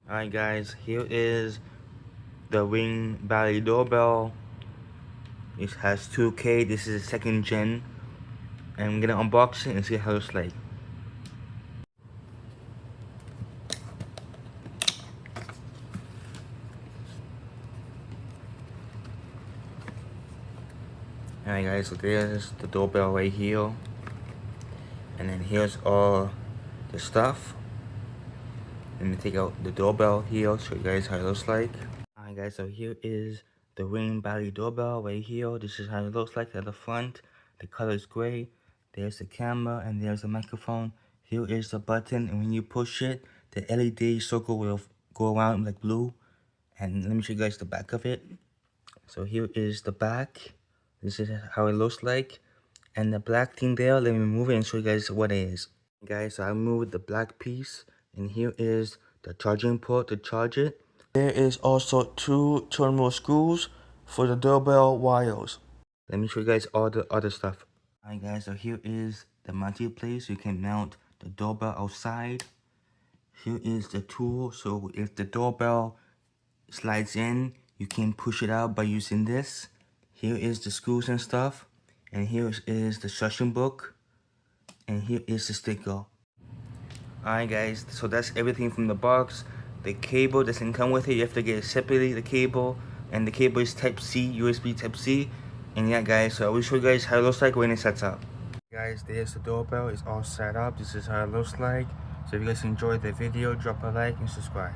Alright guys, here is the Ring Valley doorbell. It has 2K, this is a second gen. And I'm gonna unbox it and see how it's like. Alright guys, so there's the doorbell right here. And then here's all the stuff. Let me take out the doorbell here, show you guys how it looks like. Alright guys, so here is the Ring Valley doorbell right here. This is how it looks like at the front. The color is gray. There's the camera and there's the microphone. Here is the button, and when you push it, the LED circle will go around like blue. And let me show you guys the back of it. So here is the back. This is how it looks like. And the black thing there, let me remove it and show you guys what it is. Guys, so I removed the black piece, and here is the charging port to charge it. There is also 2 terminal screws for the doorbell wires. Let me show you guys all the other stuff. Alright guys, so here is the mounting place. You can mount the doorbell outside. Here is the tool, so if the doorbell slides in, you can push it out by using this. Here is the screws and stuff. And here is the instruction book. And here is the sticker. Alright guys, so that's everything from the box. The cable doesn't come with it, you have to get it separately, the cable. And the cable is Type-C, USB Type-C. And yeah guys, so I will show you guys how it looks like when it sets up. Guys, there's the doorbell, it's all set up. This is how it looks like. So if you guys enjoyed the video, drop a like and subscribe.